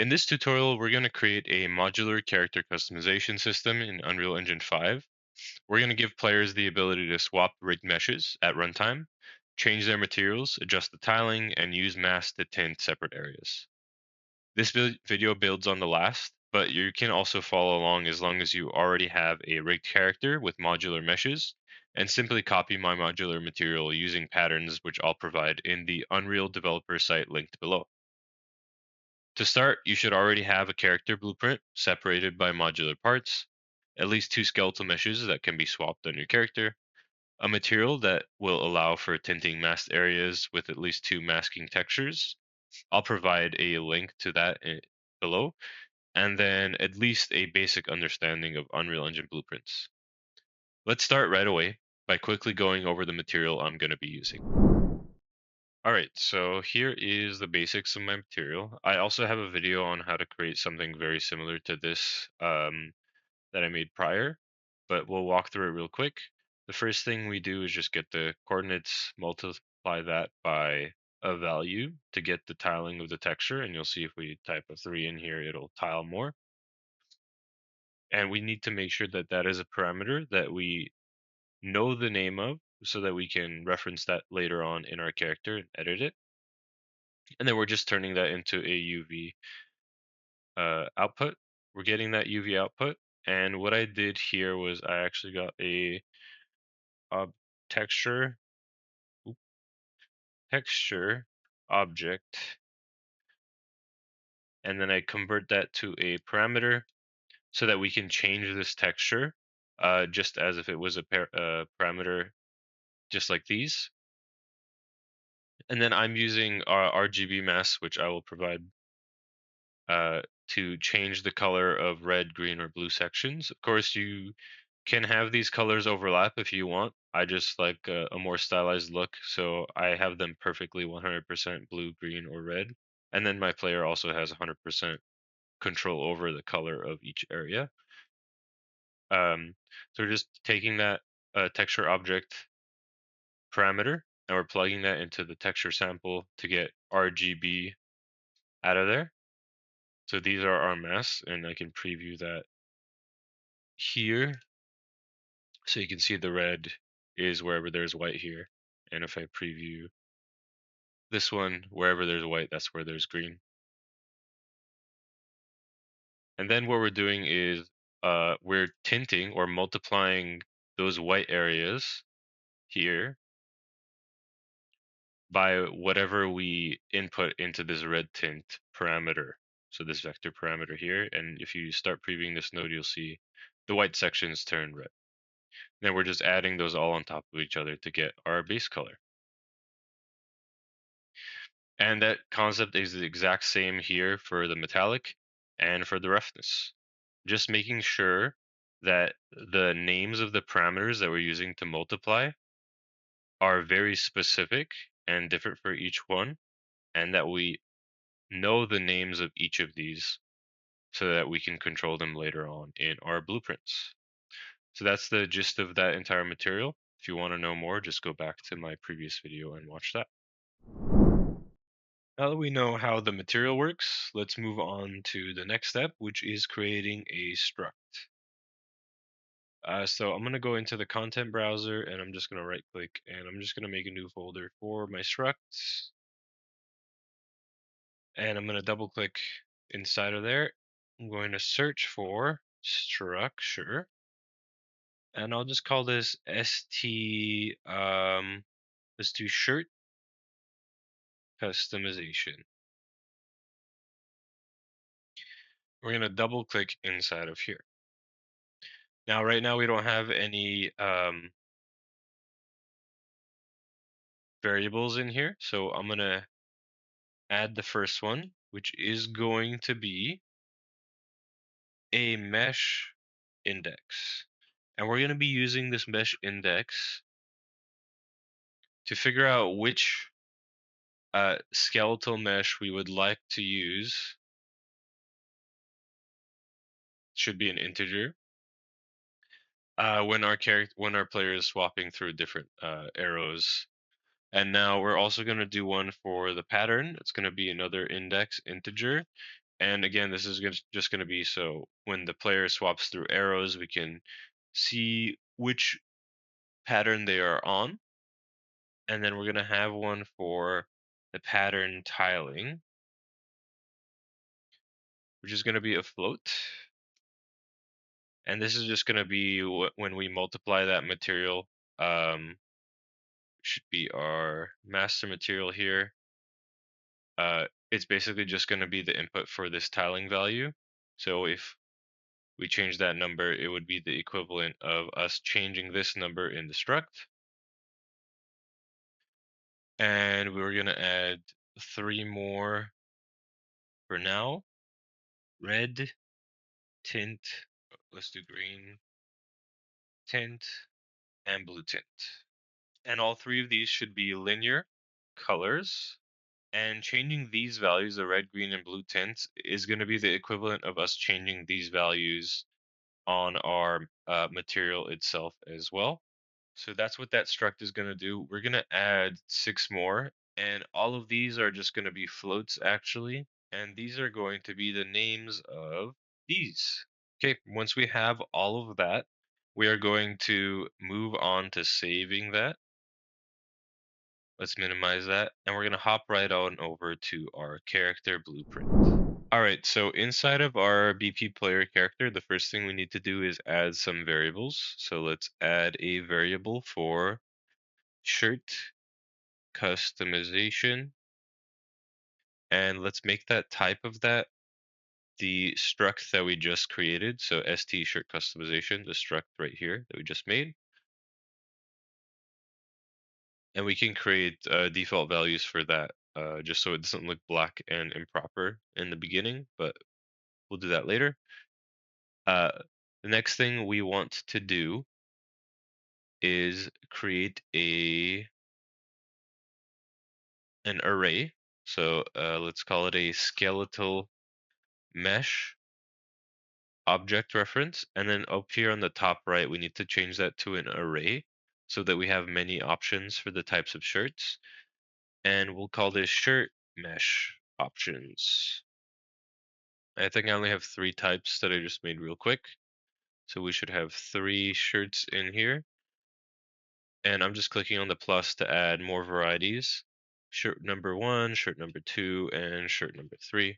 In this tutorial, we're going to create a modular character customization system in Unreal Engine 5. We're going to give players the ability to swap rigged meshes at runtime, change their materials, adjust the tiling, and use masks to tint separate areas. This video builds on the last, but you can also follow along as long as you already have a rigged character with modular meshes, and simply copy my modular material using patterns which I'll provide in the Unreal developer site linked below. To start, you should already have a character blueprint separated by modular parts, at least two skeletal meshes that can be swapped on your character, a material that will allow for tinting masked areas with at least two masking textures. I'll provide a link to that below, and then at least a basic understanding of Unreal Engine blueprints. Let's start right away by quickly going over the material I'm going to be using. All right, so here is the basics of my material. I also have a video on how to create something very similar to this that I made prior, but we'll walk through it real quick. The first thing we do is just get the coordinates, multiply that by a value to get the tiling of the texture, and you'll see if we type a 3 in here, it'll tile more. And we need to make sure that that is a parameter that we know the name of so that we can reference that later on in our character and edit it. And then we're just turning that into a UV output. We're getting that UV output. And what I did here was I actually got a texture, oop, texture object, and then I convert that to a parameter so that we can change this texture just as if it was a parameter, just like these. And then I'm using RGB mask, which I will provide to change the color of red, green, or blue sections. Of course, you can have these colors overlap if you want. I just like a more stylized look, so I have them perfectly 100% blue, green, or red. And then my player also has 100% control over the color of each area. So we're just taking that texture object parameter and we're plugging that into the texture sample to get RGB out of there. So these are our masks, and I can preview that here. So you can see the red is wherever there's white here. And if I preview this one, wherever there's white, that's where there's green. And then what we're doing is we're tinting or multiplying those white areas here by whatever we input into this red tint parameter. So this vector parameter here. And if you start previewing this node, you'll see the white sections turn red. Then we're just adding those all on top of each other to get our base color. And that concept is the exact same here for the metallic and for the roughness. Just making sure that the names of the parameters that we're using to multiply are very specific and different for each one, and that we know the names of each of these so that we can control them later on in our blueprints. So that's the gist of that entire material. If you want to know more, just go back to my previous video and watch that. Now that we know how the material works, let's move on to the next step, which is creating a struct. So I'm going to go into the content browser and I'm just going to right click and I'm just going to make a new folder for my structs. And I'm going to double click inside of there. I'm going to search for structure and I'll just call this ST, let's do shirt customization. We're going to double click inside of here. Now, right now we don't have any variables in here. So I'm going to add the first one, which is going to be a mesh index. And we're going to be using this mesh index to figure out which skeletal mesh we would like to use. Should be an integer. When our player is swapping through different arrows. And now we're also going to do one for the pattern. It's going to be another index integer. And again, this is just going to be so when the player swaps through arrows, we can see which pattern they are on. And then we're going to have one for the pattern tiling, which is going to be a float. And this is just going to be when we multiply that material, should be our master material here. It's basically just going to be the input for this tiling value. So if we change that number, it would be the equivalent of us changing this number in the struct. And we're going to add 3 more for now. Red, tint, let's do green, tint, and blue tint. And all 3 of these should be linear colors. And changing these values, the red, green, and blue tints, is going to be the equivalent of us changing these values on our material itself as well. So that's what that struct is going to do. We're going to add 6 more, and all of these are just going to be floats actually. And these are going to be the names of these. Okay, once we have all of that, we are going to move on to saving that. Let's minimize that, and we're going to hop right on over to our character blueprint. All right, so inside of our BP player character, the first thing we need to do is add some variables. So let's add a variable for shirt customization, and let's make that type of that the struct that we just created. So st shirt customization, the struct right here that we just made. And we can create default values for that, just so it doesn't look black and improper in the beginning, but we'll do that later. Uh, the next thing we want to do is create an array. So let's call it a skeletal mesh object reference. And then up here on the top right, we need to change that to an array so that we have many options for the types of shirts. And we'll call this shirt mesh options. I think I only have 3 types that I just made real quick. So we should have 3 shirts in here. And I'm just clicking on the plus to add more varieties. Shirt number 1, shirt number 2, and shirt number 3.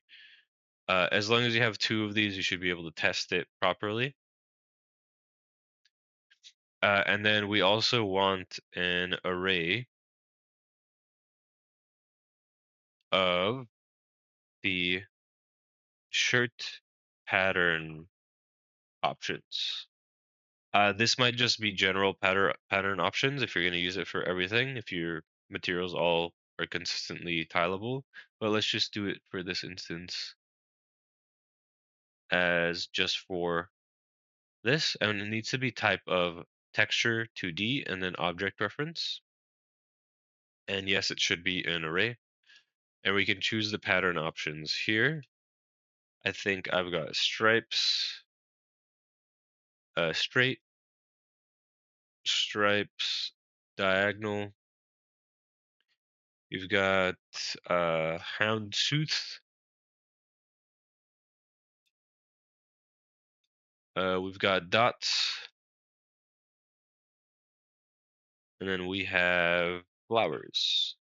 As long as you have 2 of these, you should be able to test it properly. And then we also want an array of the shirt pattern options. This might just be general pattern options if you're going to use it for everything, if your materials all are consistently tileable. But let's just do it for this instance as just for this, and it needs to be type of texture 2D and then object reference. And yes, it should be an array. And we can choose the pattern options here. I think I've got stripes, straight, stripes, diagonal. We've got houndstooth. We've got dots. And then we have flowers.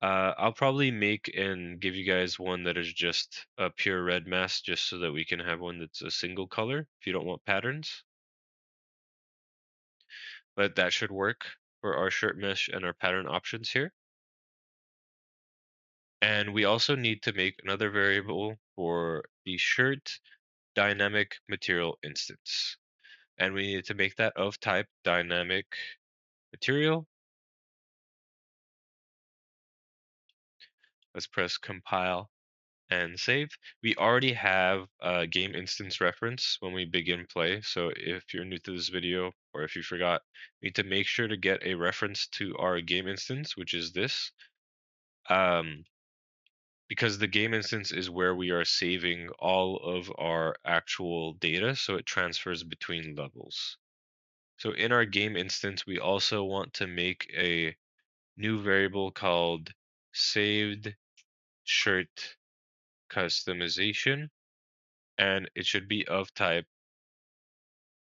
I'll probably make and give you guys one that is just a pure red mask, just so that we can have one that's a single color if you don't want patterns. But that should work for our shirt mesh and our pattern options here. And we also need to make another variable for the shirt dynamic material instance. And we need to make that of type dynamic material. Let's press compile and save. We already have a game instance reference when we begin play. So if you're new to this video, or if you forgot, we need to make sure to get a reference to our game instance, which is this. Because the game instance is where we are saving all of our actual data, so it transfers between levels. So in our game instance, we also want to make a new variable called saved shirt customization, and it should be of type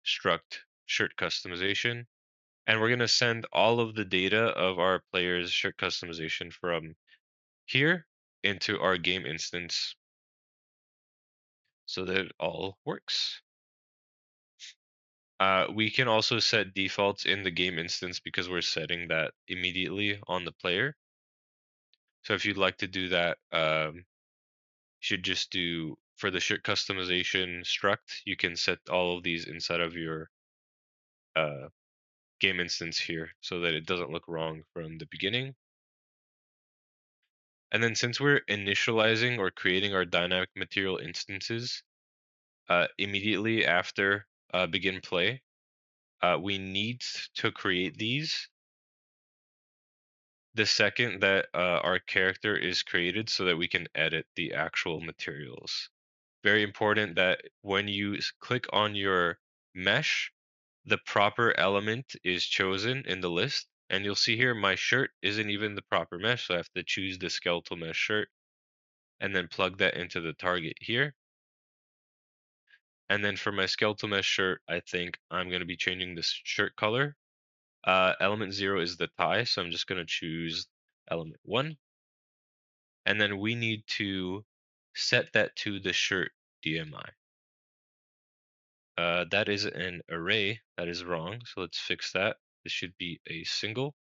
struct shirt customization. And we're going to send all of the data of our player's shirt customization from here into our game instance so that it all works. We can also set defaults in the game instance because we're setting that immediately on the player. So if you'd like to do that, you should just do for the shirt customization struct, you can set all of these inside of your uh, game instance here so that it doesn't look wrong from the beginning. And then since we're initializing or creating our dynamic material instances immediately after begin play, we need to create these the second that our character is created so that we can edit the actual materials. Very important that when you click on your mesh, the proper element is chosen in the list. And you'll see here my shirt isn't even the proper mesh, so I have to choose the skeletal mesh shirt and then plug that into the target here. And then for my skeletal mesh shirt, I think I'm going to be changing this shirt color. Element 0 is the tie, so I'm just going to choose element 1. And then we need to set that to the shirt DMI. That is an array. That is wrong. So let's fix that. This should be a single.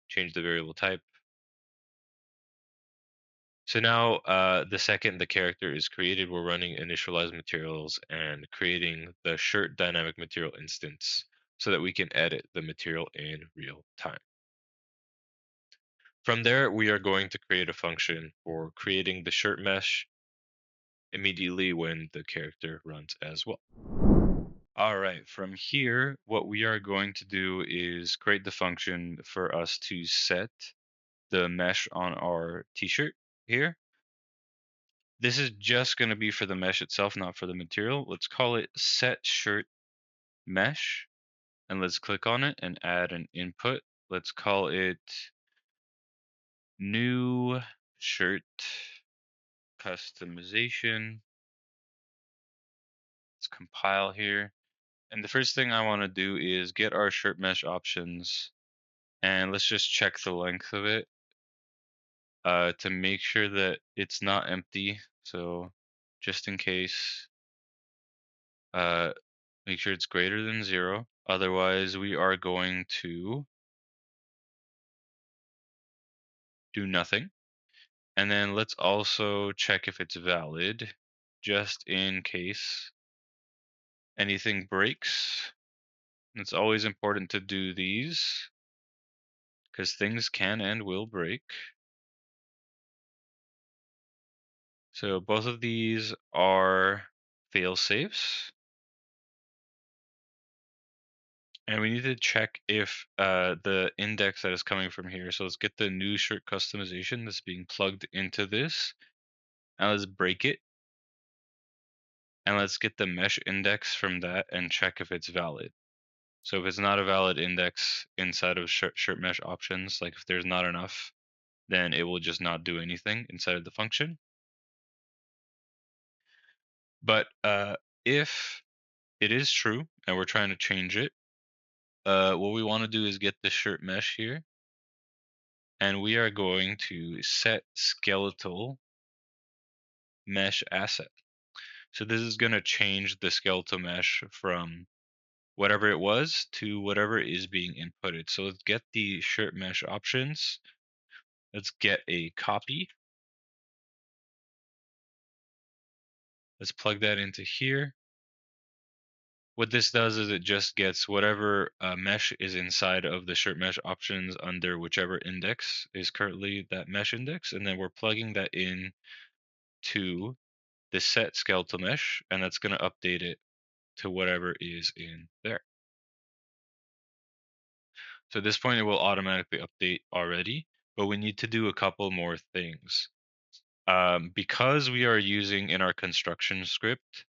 Change the variable type. So now the second the character is created, we're running initialize materials and creating the shirt dynamic material instance so that we can edit the material in real time. From there, we are going to create a function for creating the shirt mesh immediately when the character runs as well. All right, from here, what we are going to do is create the function for us to set the mesh on our t-shirt here. This is just going to be for the mesh itself, not for the material. Let's call it set shirt mesh, and let's click on it and add an input. Let's call it new shirt customization. Let's compile here. And the first thing I want to do is get our shirt mesh options, and let's just check the length of it to make sure that it's not empty. So just in case, uh, make sure it's greater than 0. Otherwise, we are going to do nothing. And then let's also check if it's valid, just in case anything breaks. It's always important to do these because things can and will break. So both of these are fail safes. And we need to check if the index that is coming from here. So let's get the new shirt customization that's being plugged into this. And let's break it. And let's get the mesh index from that and check if it's valid. So if it's not a valid index inside of shirt mesh options, like if there's not enough, then it will just not do anything inside of the function. But if it is true and we're trying to change it, what we want to do is get the shirt mesh here, and we are going to set skeletal mesh asset. So this is going to change the skeletal mesh from whatever it was to whatever is being inputted. So let's get the shirt mesh options. Let's get a copy. Let's plug that into here. What this does is it just gets whatever mesh is inside of the shirt mesh options under whichever index is currently that mesh index, and then we're plugging that in to the set skeletal mesh, and that's going to update it to whatever is in there. So at this point, it will automatically update already, but we need to do a couple more things. Because we are using in our construction script,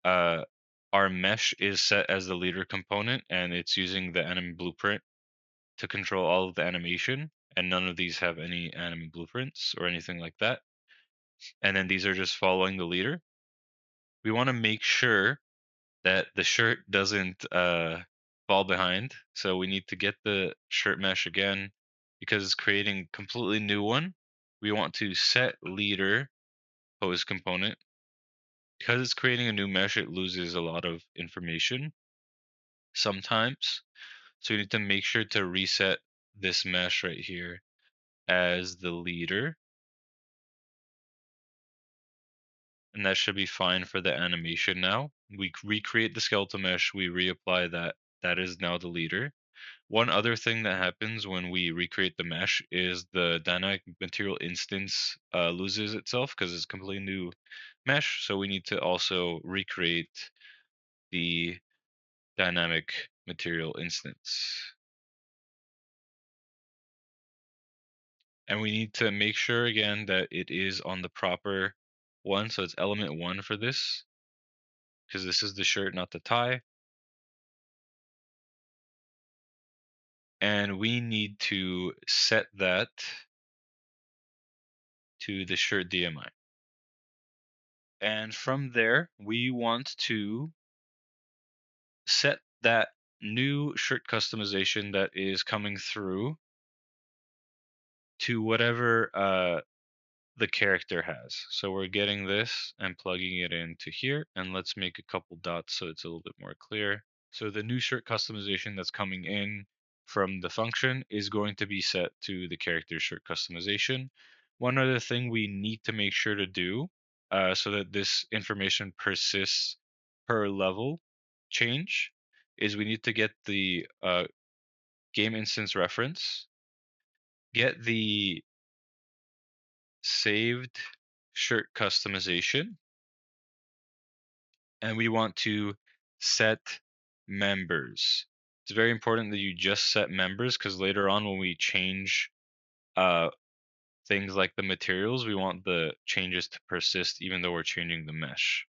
our mesh is set as the leader component, and it's using the enemy blueprint to control all of the animation, and none of these have any enemy blueprints or anything like that. and then these are just following the leader. We want to make sure that the shirt doesn't fall behind. So we need to get the shirt mesh again because it's creating a completely new one. We want to set leader pose component. Because it's creating a new mesh, it loses a lot of information sometimes. So we need to make sure to reset this mesh right here as the leader. And that should be fine for the animation now. We recreate the skeletal mesh, we reapply that. That is now the leader. One other thing that happens when we recreate the mesh is the dynamic material instance loses itself because it's a completely new mesh. So we need to also recreate the dynamic material instance. And we need to make sure again that it is on the proper one. So it's element one for this because this is the shirt, not the tie. And we need to set that to the shirt DMI. And from there, we want to set that new shirt customization that is coming through to whatever the character has. So we're getting this and plugging it into here. And let's make a couple dots so it's a little bit more clear. So the new shirt customization that's coming in from the function is going to be set to the character shirt customization. One other thing we need to make sure to do so that this information persists per level change is we need to get the game instance reference, get the saved shirt customization, and we want to set members. It's very important that you just set members because later on when we change uh, things like the materials, we want the changes to persist even though we're changing the mesh.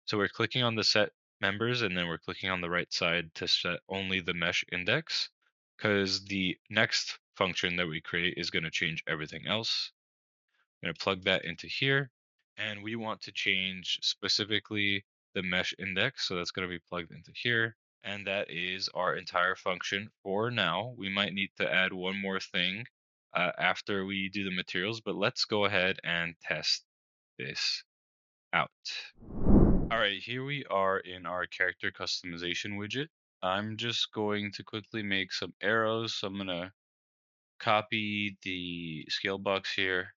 So we're clicking on the set members and then we're clicking on the right side to set only the mesh index because the next function that we create is going to change everything else. I'm going to plug that into here and we want to change specifically the mesh index. So that's going to be plugged into here. And that is our entire function for now. We might need to add one more thing after we do the materials, but let's go ahead and test this out. All right, here we are in our character customization widget. I'm just going to quickly make some arrows. So I'm going to copy the scale box here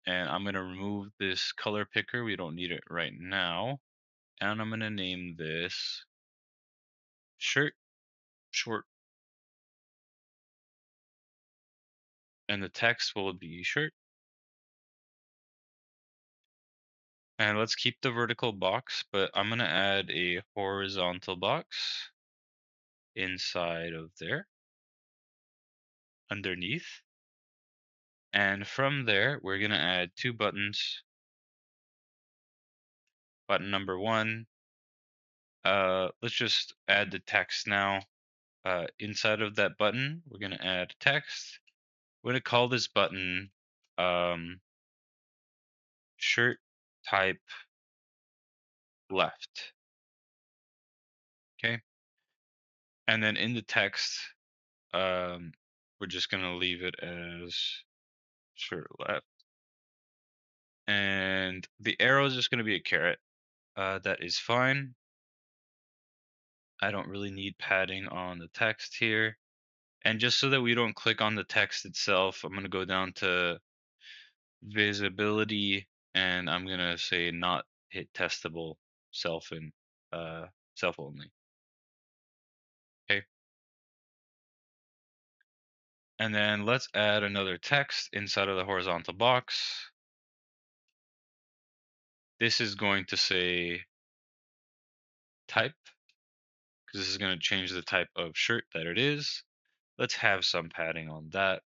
and I'm going to remove this color picker. We don't need it right now. And I'm going to name this shirt short, and the text will be shirt. And let's keep the vertical box, but I'm going to add a horizontal box inside of there underneath. And from there, we're going to add two buttons. Button number one, let's just add the text now. Inside of that button, we're going to add text. We're going to call this button shirt type left. Okay. And then in the text, we're just going to leave it as shirt left. And the arrow is just going to be a caret. That is fine. I don't really need padding on the text here. And just so that we don't click on the text itself, I'm going to go down to visibility and I'm going to say not hit testable self and self only. Okay. And then let's add another text inside of the horizontal box. This is going to say type because this is going to change the type of shirt that it is. Let's have some padding on that.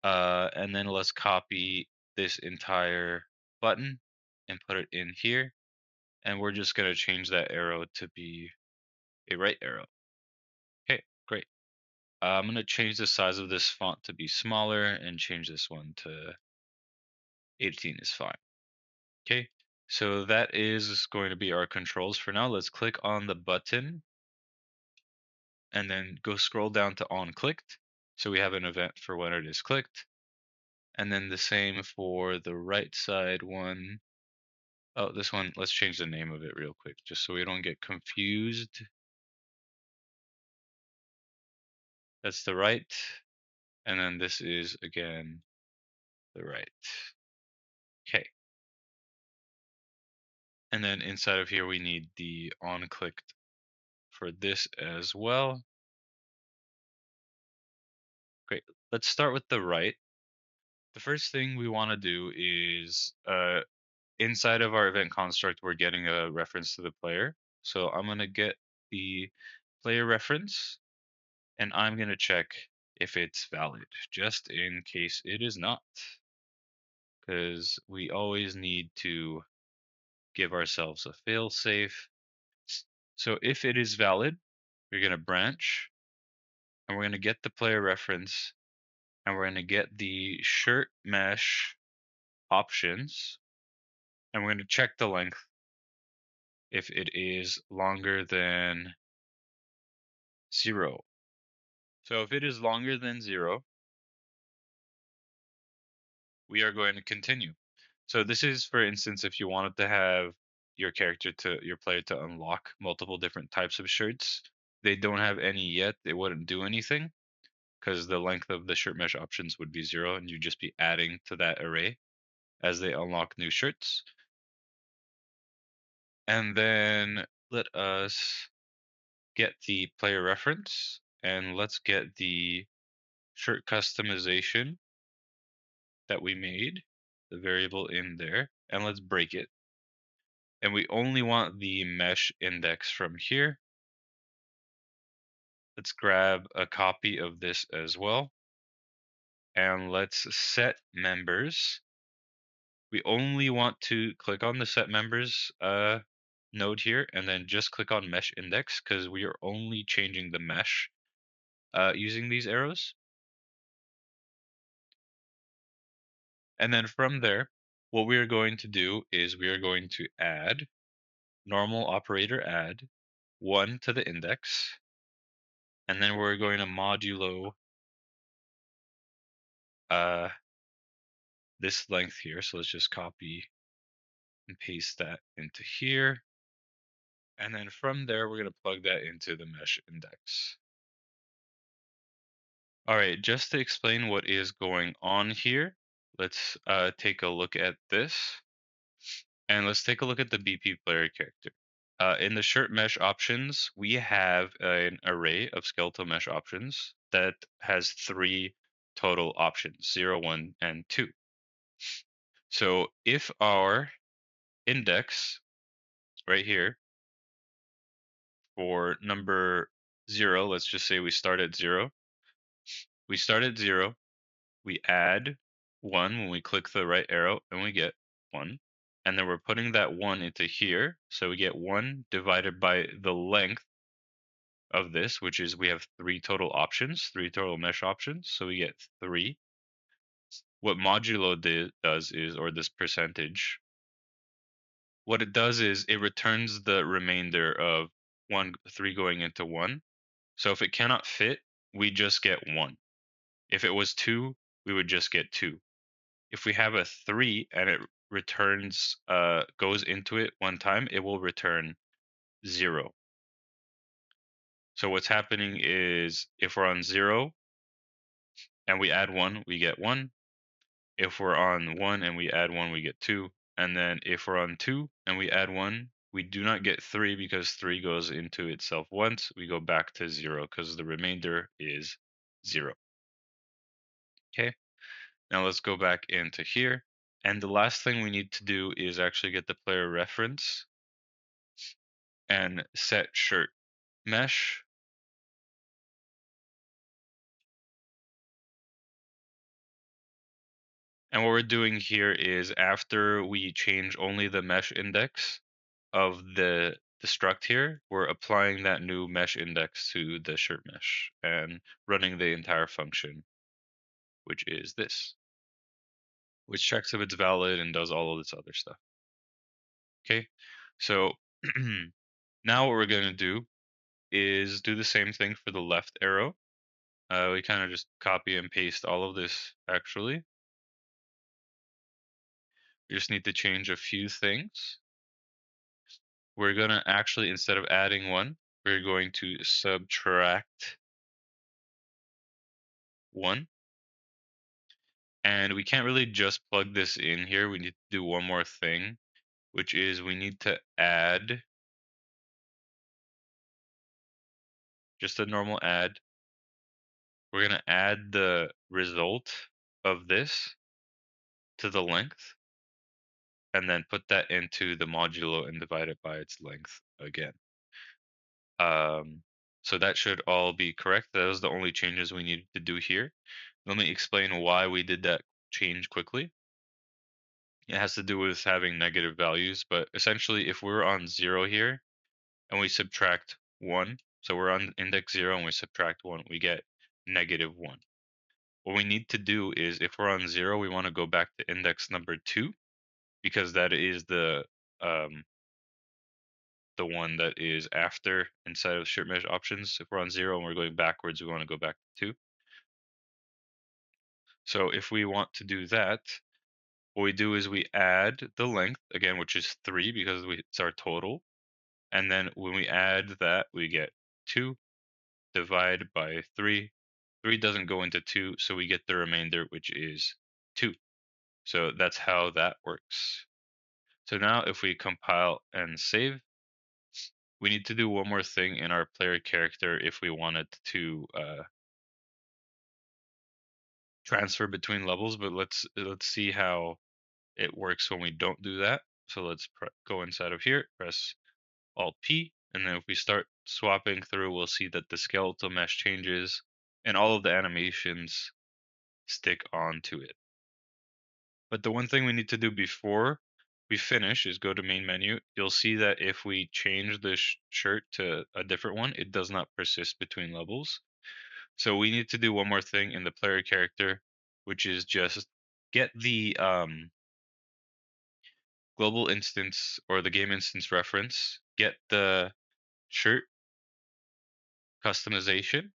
And then let's copy this entire button and put it in here. And we're just going to change that arrow to be a right arrow. Okay, great. I'm going to change the size of this font to be smaller and change this one to 18 is fine. Okay, so that is going to be our controls for now. Let's click on the button and then go scroll down to on clicked. So we have an event for when it is clicked. And then the same for the right side one. Oh, this one, let's change the name of it real quick, just so we don't get confused. That's the right. And then this is, again, the right. Okay. And then inside of here, we need the on clicked for this as well. Great. Let's start with the right. The first thing we want to do is inside of our event construct, we're getting a reference to the player. So I'm going to get the player reference and I'm going to check if it's valid, just in case it is not, because we always need to give ourselves a fail safe. So if it is valid, we're going to branch and we're going to get the player reference and we're going to get the shirt mesh options and we're going to check the length if it is longer than 0. So if it is longer than 0, we are going to continue. So this is, for instance, if you wanted to have your player to unlock multiple different types of shirts. They don't have any yet. They wouldn't do anything because the length of the shirt mesh options would be 0 and you'd just be adding to that array as they unlock new shirts. And then let us get the player reference and let's get the shirt customization that we made, the variable in there, and let's break it. And we only want the mesh index from here. Let's grab a copy of this as well. And let's set members. We only want to click on the set members node here and then just click on mesh index because we are only changing the mesh using these arrows. And then from there, what we are going to do is we are going to add normal operator add 1 to the index. And then we're going to modulo this length here. So let's just copy and paste that into here. And then from there, we're going to plug that into the mesh index. All right, just to explain what is going on here, let's take a look at this. And let's take a look at the BP player character. In the shirt mesh options, we have an array of skeletal mesh options that has 3 total options, 0, 1, and 2. So if our index right here for number 0, let's just say we start at 0. We start at 0, we add 1 when we click the right arrow and we get 1. And then we're putting that 1 into here. So we get 1 divided by the length of this, which is we have 3 total options, 3 total mesh options. So we get 3. What modulo does is, or this percentage, what it does is it returns the remainder of 3 going into 1. So if it cannot fit, we just get 1. If it was 2, we would just get 2. If we have a 3 and it returns goes into it one time, it will return 0. So what's happening is if we're on 0 and we add 1, we get 1. If we're on 1 and we add 1, we get 2. And then if we're on 2 and we add 1, we do not get 3 because 3 goes into itself once. We go back to 0 because the remainder is 0. Okay, now let's go back into here. And the last thing we need to do is actually get the player reference and set shirt mesh. And what we're doing here is after we change only the mesh index of the struct here, we're applying that new mesh index to the shirt mesh and running the entire function, which is this. which checks if it's valid and does all of this other stuff. Okay, so now what we're going to do is do the same thing for the left arrow. We kind of just copy and paste all of this actually. We just need to change a few things. We're going to actually, instead of adding one, we're going to subtract one. And we can't really just plug this in here. We need to do one more thing, which is we need to add just a normal add. We're going to add the result of this to the length and then put that into the modulo and divide it by its length again. Um, so that should all be correct. That was the only changes we needed to do here. Let me explain why we did that change quickly. It has to do with having negative values, but essentially if we're on 0 here and we subtract 1, so we're on index 0 and we subtract 1, we get -1. What we need to do is if we're on 0, we want to go back to index number 2 because that is the one that is after inside of shirt mesh options. If we're on 0 and we're going backwards, we want to go back to 2. So if we want to do that, what we do is we add the length again, which is 3 because it's our total. And then when we add that, we get 2 divided by 3. 3 doesn't go into 2, so we get the remainder, which is 2. So that's how that works. So now if we compile and save, we need to do one more thing in our player character if we wanted to transfer between levels, but let's see how it works when we don't do that. So let's go inside of here, press Alt P, and then if we start swapping through, we'll see that the skeletal mesh changes and all of the animations stick onto it. But the one thing we need to do before we finish is go to main menu. You'll see that if we change the shirt to a different one, it does not persist between levels. So we need to do one more thing in the player character, which is just get the global instance or the game instance reference, get the shirt customization,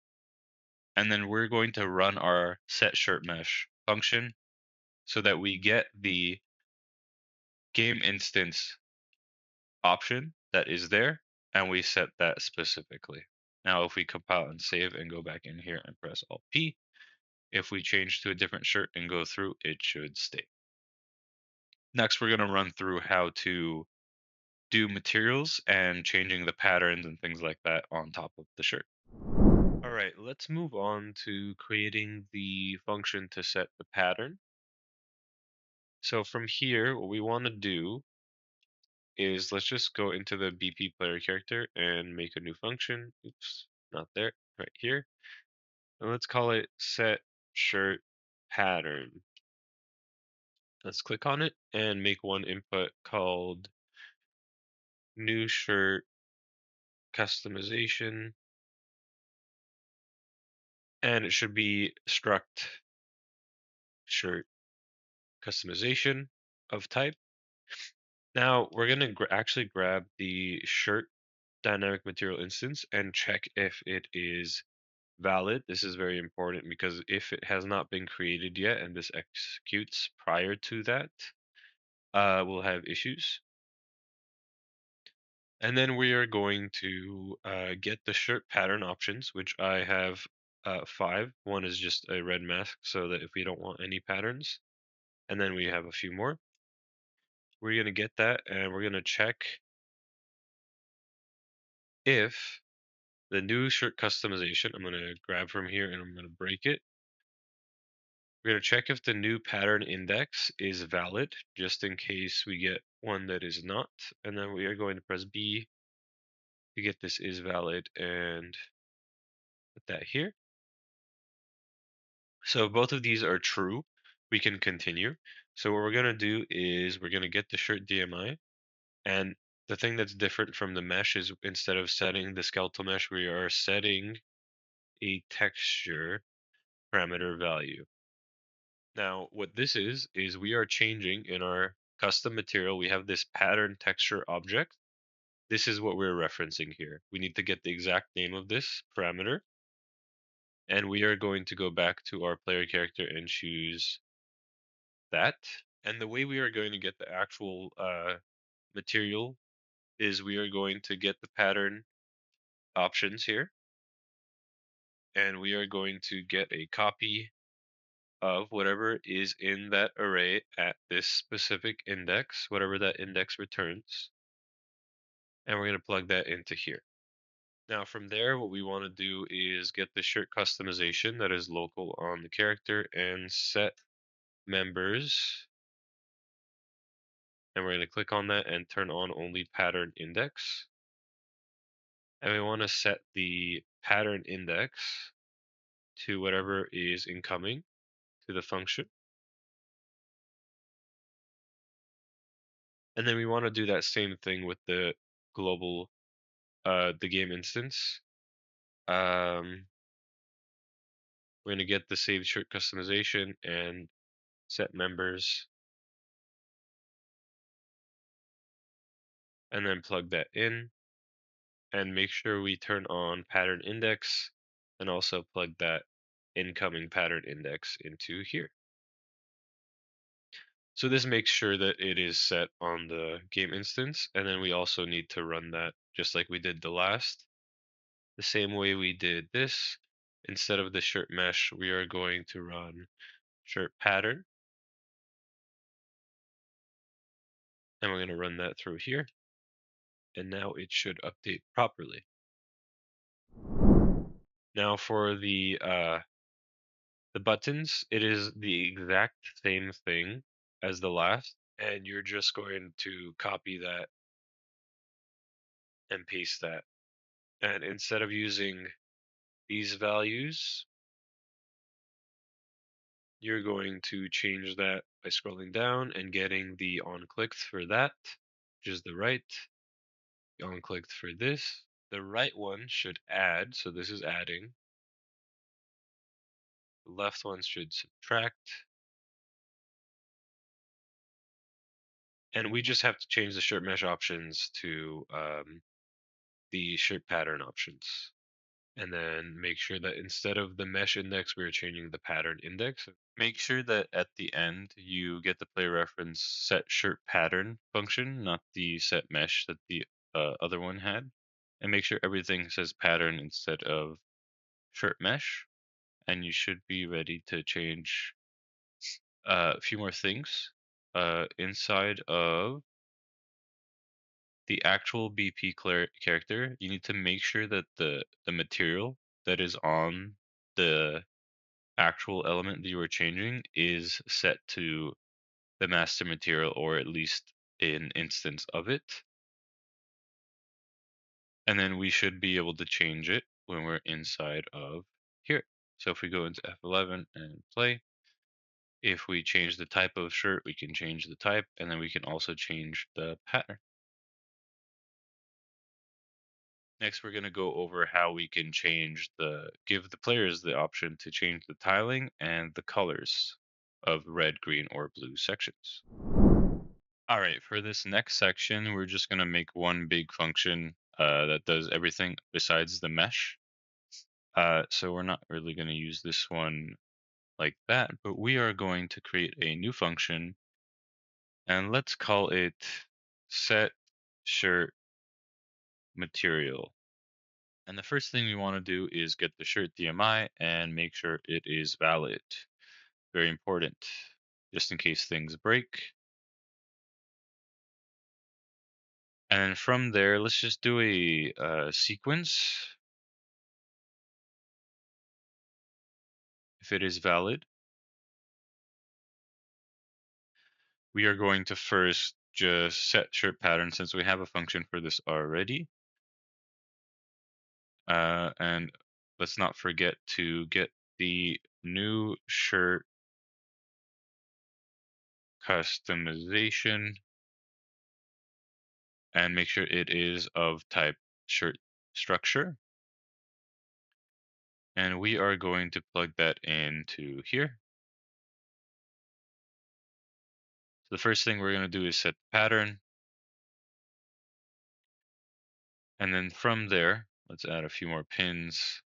and then we're going to run our set shirt mesh function so that we get the game instance option that is there and we set that specifically. Now if we compile and save and go back in here and press Alt P, if we change to a different shirt and go through, it should stay. Next, we're going to run through how to do materials and changing the patterns and things like that on top of the shirt. All right, let's move on to creating the function to set the pattern. So from here, what we want to do is let's just go into the BP player character and make a new function. Oops, not there, right here. And let's call it set shirt pattern. Let's click on it and make one input called new shirt customization. And it should be struct shirt customization of type. Now we're going to actually grab the shirt dynamic material instance and check if it is valid. This is very important because if it has not been created yet and this executes prior to that, we'll have issues. And then we are going to get the shirt pattern options, which I have 5. One is just a red mask so that if we don't want any patterns, and then we have a few more. We're going to get that and we're going to check if the new shirt customization, I'm going to grab from here and I'm going to break it. We're going to check if the new pattern index is valid, just in case we get one that is not. And then we are going to press B to get this is valid and put that here. So if both of these are true, we can continue. So what we're going to do is we're going to get the shirt DMI. And the thing that's different from the mesh is instead of setting the skeletal mesh, we are setting a texture parameter value. Now, what this is we are changing in our custom material. We have this pattern texture object. This is what we're referencing here. We need to get the exact name of this parameter, and we are going to go back to our player character and choose that. And the way we are going to get the actual material is we are going to get the pattern options here, and we are going to get a copy of whatever is in that array at this specific index, whatever that index returns, and we're going to plug that into here. Now from there, what we want to do is get the shirt customization that is local on the character and set members, and we're going to click on that and turn on only pattern index. And we want to set the pattern index to whatever is incoming to the function. And then we want to do that same thing with the global, the game instance. We're going to get the save shirt customization and set members, and then plug that in and make sure we turn on pattern index and also plug that incoming pattern index into here. So this makes sure that it is set on the game instance, and then we also need to run that just like we did the same way we did this. Instead of the shirt mesh, we are going to run shirt pattern, and we're going to run that through here, and now it should update properly. Now for the buttons, it is the exact same thing as the last, and you're just going to copy that and paste that. And instead of using these values, you're going to change that by scrolling down and getting the on clicked for that, which is the right, the on clicked for this. The right one should add, so this is adding. The left one should subtract. And we just have to change the shirt mesh options to the shirt pattern options. And then make sure that instead of the mesh index, we're changing the pattern index. Make sure that at the end you get the play reference set shirt pattern function, not the set mesh that the other one had. And make sure everything says pattern instead of shirt mesh. And you should be ready to change a few more things inside of the actual BP character. You need to make sure that the material that is on the actual element that you are changing is set to the master material, or at least an instance of it. And then we should be able to change it when we're inside of here. So if we go into F11 and play, if we change the type of shirt, we can change the type, and then we can also change the pattern. Next, we're going to go over how we can give the players the option to change the tiling and the colors of red, green, or blue sections. All right, for this next section, we're just going to make one big function that does everything besides the mesh. So we're not really going to use this one like that, but we are going to create a new function, and let's call it set shirt material. And the first thing we want to do is get the shirt DMI and make sure it is valid. Very important, just in case things break. And from there, let's just do a sequence. If it is valid, we are going to first just set shirt pattern since we have a function for this already. And let's not forget to get the new shirt customization and make sure it is of type shirt structure. And we are going to plug that into here. The first thing we're going to do is set the pattern. And then from there, let's add a few more pins.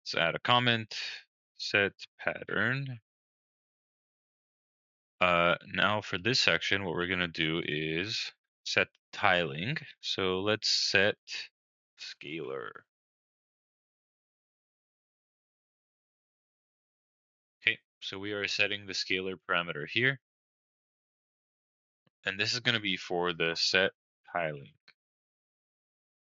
Let's add a comment, set pattern. Now for this section, what we're going to do is set tiling. So let's set scalar. Okay, so we are setting the scalar parameter here. And this is going to be for the set tiling.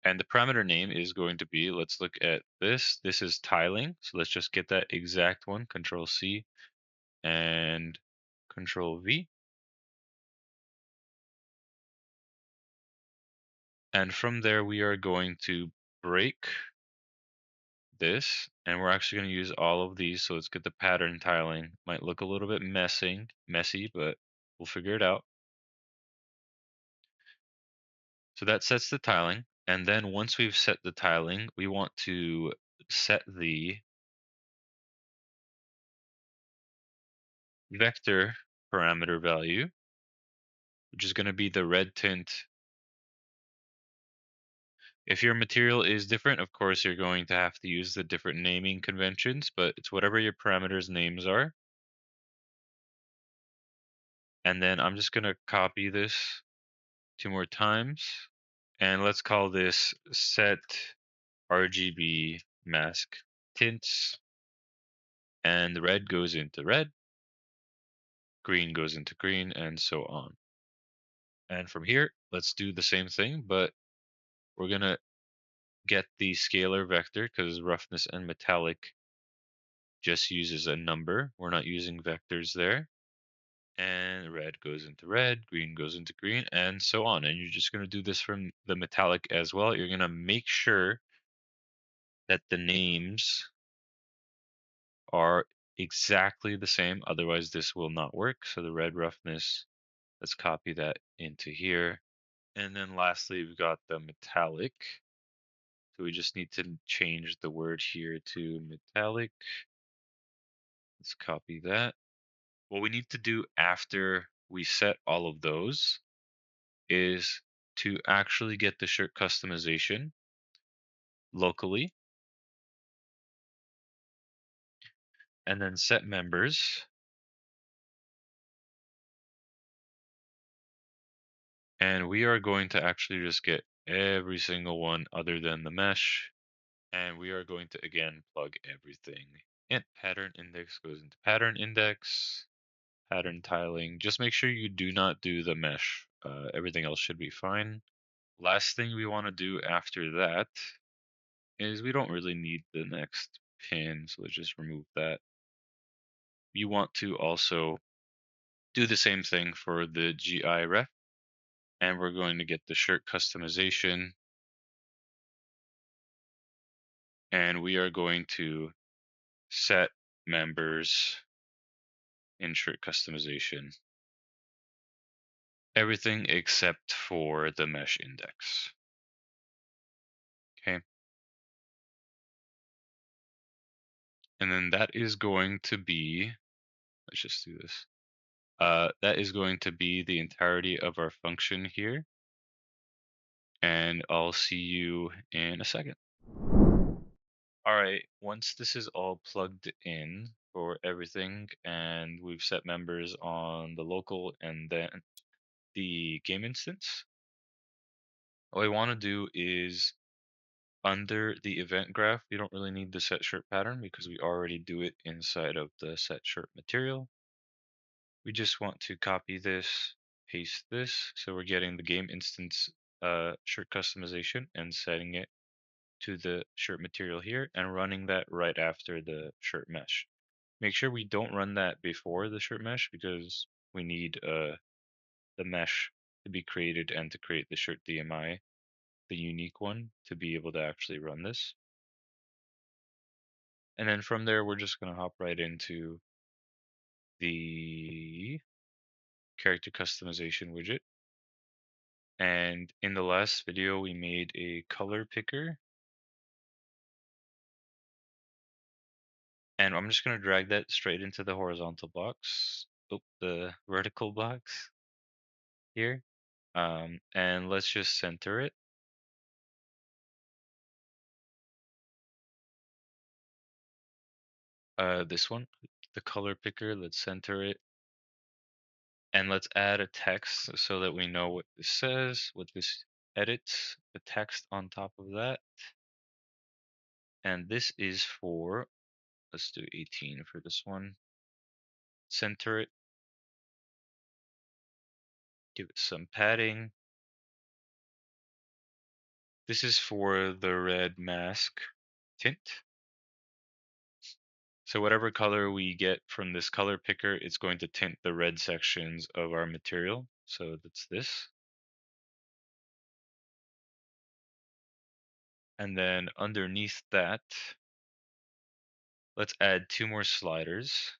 And the parameter name is going to be, let's look at this. This is tiling. So let's just get that exact one, Control C and Control V. And from there, we are going to break this, and we're actually going to use all of these. So let's get the pattern tiling. Might look a little bit messy, but we'll figure it out. So that sets the tiling. And then once we've set the tiling, we want to set the vector parameter value, which is going to be the red tint. If your material is different, of course, you're going to have to use the different naming conventions, but it's whatever your parameters names are. And then I'm just going to copy this 2 more times. And let's call this set RGB mask tints. And the red goes into red, green goes into green, and so on. And from here, let's do the same thing, but we're going to get the scalar vector because roughness and metallic just uses a number. We're not using vectors there. And red goes into red, green goes into green, and so on. And you're just going to do this from the metallic as well. You're going to make sure that the names are exactly the same. Otherwise, this will not work. So the red roughness, let's copy that into here. And then lastly, we've got the metallic. So we just need to change the word here to metallic. Let's copy that. What we need to do after we set all of those is to actually get the shirt customization locally and then set members. And we are going to actually just get every single one other than the mesh. And we are going to, again, plug everything in. Pattern index goes into pattern index, pattern tiling. Just make sure you do not do the mesh. Everything else should be fine. Last thing we want to do after that is we don't really need the next pin, so let's just remove that. You want to also do the same thing for the GI ref, and we're going to get the shirt customization, and we are going to set members in shirt customization. Everything except for the mesh index. Okay. And then that is going to be, let's just do this. That is going to be the entirety of our function here. And I'll see you in a second. All right, once this is all plugged in for everything and we've set members on the local and then the game instance, what I want to do is under the event graph, we don't really need the set shirt pattern because we already do it inside of the set shirt material. We just want to copy this, paste this. So we're getting the game instance shirt customization and setting it to the shirt material here and running that right after the shirt mesh. Make sure we don't run that before the shirt mesh because we need the mesh to be created and to create the shirt DMI, the unique one, to be able to actually run this. And then from there, we're just going to hop right into the character customization widget. And in the last video, we made a color picker. And I'm just going to drag that straight into the horizontal box. the vertical box here. And let's just center it. This one, the color picker, let's center it. And let's add a text so that we know what this says, what this edits, the text on top of that. And this is for, let's do 18 for this one. Center it, give it some padding. This is for the red mask tint. So whatever color we get from this color picker, it's going to tint the red sections of our material. So that's this. And then underneath that, let's add two more sliders.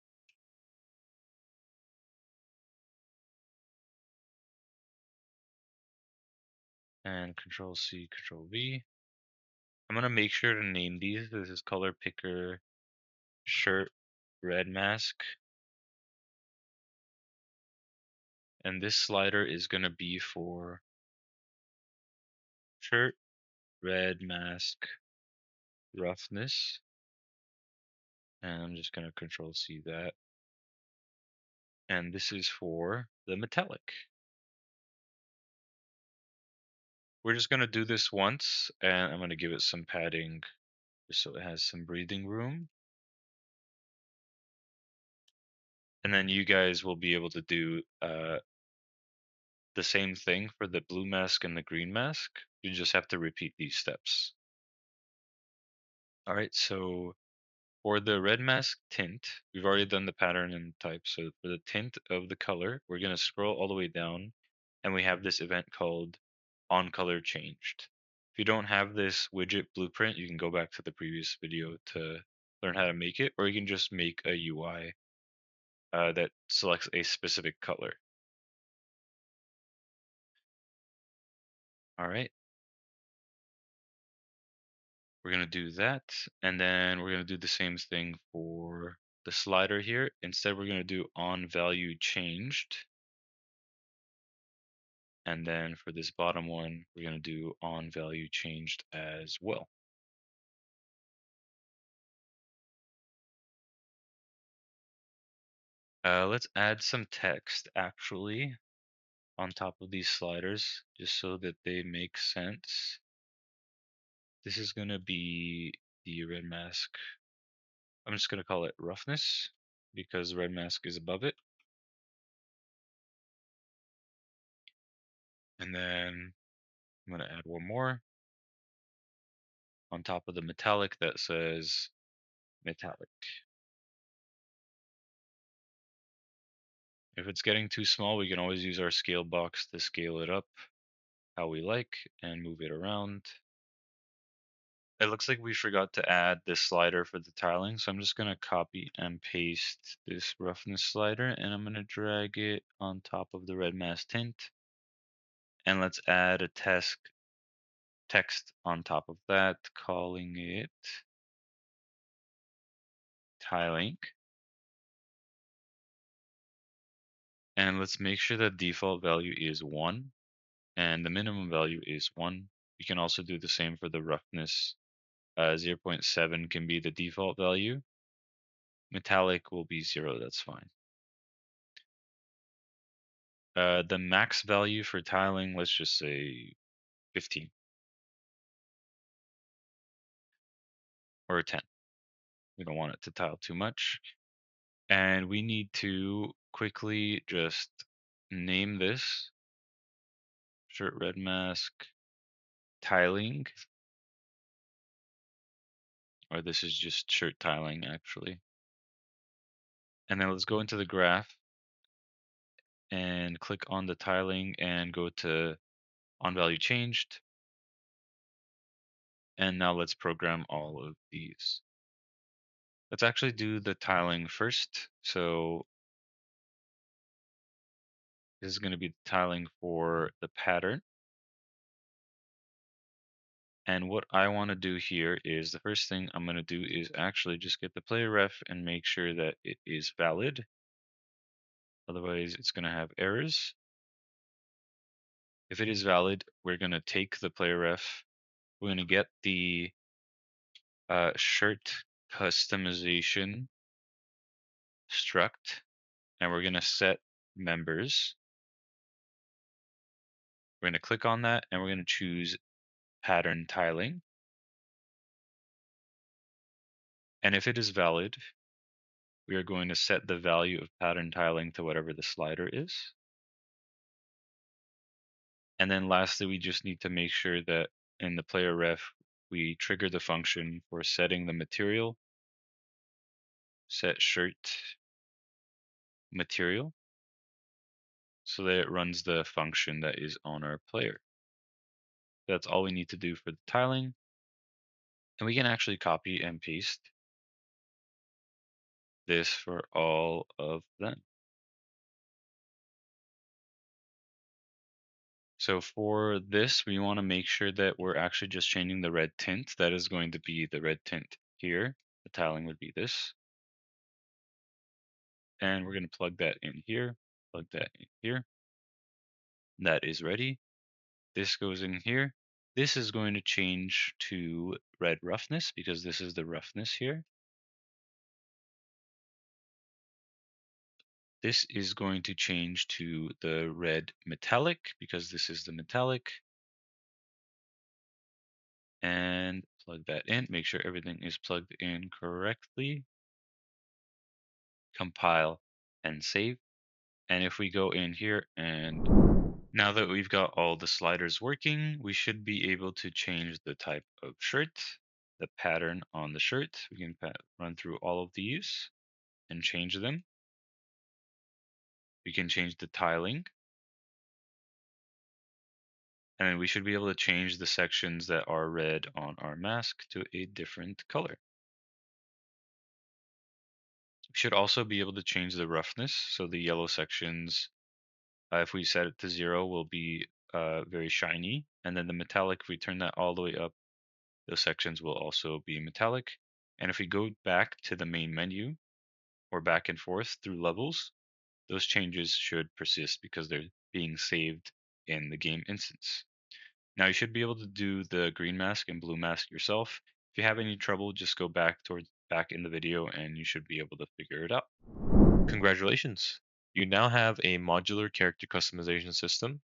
And Control C, Control V. I'm gonna make sure to name these. This is color picker shirt red mask. And this slider is gonna be for shirt red mask roughness. And I'm just gonna Control C that. And this is for the metallic. We're just gonna do this once, and I'm gonna give it some padding just so it has some breathing room. And then you guys will be able to do the same thing for the blue mask and the green mask. You just have to repeat these steps. All right, so for the red mask tint, we've already done the pattern and type. So for the tint of the color, we're gonna scroll all the way down, and we have this event called on color changed. If you don't have this widget blueprint, you can go back to the previous video to learn how to make it, or you can just make a UI that selects a specific color. All right, we're gonna do that, and then we're gonna do the same thing for the slider here. Instead, we're gonna do on value changed. And then for this bottom one, we're gonna do on value changed as well. Let's add some text actually on top of these sliders just so that they make sense. This is going to be the red mask. I'm just going to call it roughness because red mask is above it. And then I'm going to add one more on top of the metallic that says metallic. If it's getting too small, we can always use our scale box to scale it up how we like and move it around. It looks like we forgot to add this slider for the tiling, so I'm just going to copy and paste this roughness slider, and I'm going to drag it on top of the red mask tint. And let's add a text on top of that, calling it tiling. And let's make sure that default value is 1 and the minimum value is 1. You can also do the same for the roughness. 0.7 can be the default value. Metallic will be 0, that's fine. The max value for tiling, let's just say 15 or 10. We don't want it to tile too much. And we need to quickly just name this shirt red mask tiling, or this is just shirt tiling actually. And then let's go into the graph and click on the tiling and go to on value changed. And now let's program all of these. Let's actually do the tiling first. So this is going to be the tiling for the pattern. And what I want to do here is the first thing I'm going to do is actually just get the player ref and make sure that it is valid. Otherwise, it's going to have errors. If it is valid, we're going to take the player ref. We're going to get the shirt customization struct, and we're going to set members. We're going to click on that, and we're going to choose pattern tiling. And if it is valid, we are going to set the value of pattern tiling to whatever the slider is. And then lastly, we just need to make sure that in the player ref, we trigger the function for setting the material, set shirt material, so that it runs the function that is on our player. That's all we need to do for the tiling. And we can actually copy and paste this for all of them. So for this, we want to make sure that we're actually just changing the red tint. That is going to be the red tint here. The tiling would be this. And we're going to plug that in here, plug that in here. That is ready. This goes in here. This is going to change to red roughness because this is the roughness here. This is going to change to the red metallic because this is the metallic. And plug that in, make sure everything is plugged in correctly. Compile and save. And if we go in here, and now that we've got all the sliders working, we should be able to change the type of shirt, the pattern on the shirt. We can run through all of these and change them. We can change the tiling. And we should be able to change the sections that are red on our mask to a different color. We should also be able to change the roughness. So the yellow sections, if we set it to 0, will be very shiny. And then the metallic, if we turn that all the way up, those sections will also be metallic. And if we go back to the main menu or back and forth through levels, those changes should persist because they're being saved in the game instance. Now you should be able to do the green mask and blue mask yourself. If you have any trouble, just go back in the video and you should be able to figure it out. Congratulations! You now have a modular character customization system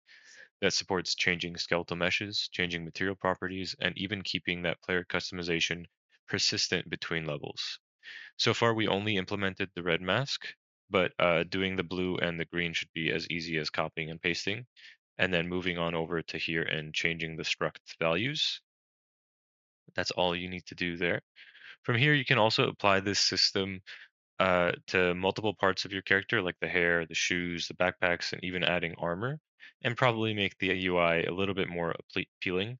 that supports changing skeletal meshes, changing material properties, and even keeping that player customization persistent between levels. So far, we only implemented the red mask, but doing the blue and the green should be as easy as copying and pasting, and then moving on over to here and changing the struct values. That's all you need to do there. From here, you can also apply this system to multiple parts of your character, like the hair, the shoes, the backpacks, and even adding armor, and probably make the UI a little bit more appealing.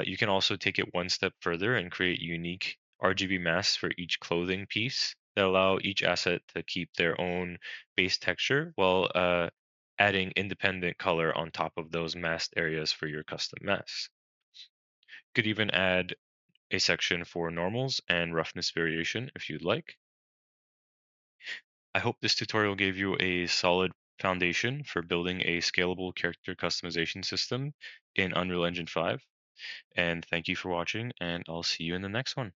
You can also take it one step further and create unique RGB masks for each clothing piece that allow each asset to keep their own base texture while adding independent color on top of those masked areas for your custom masks. You could even add a section for normals and roughness variation if you'd like. I hope this tutorial gave you a solid foundation for building a scalable character customization system in Unreal Engine 5. And thank you for watching, and I'll see you in the next one.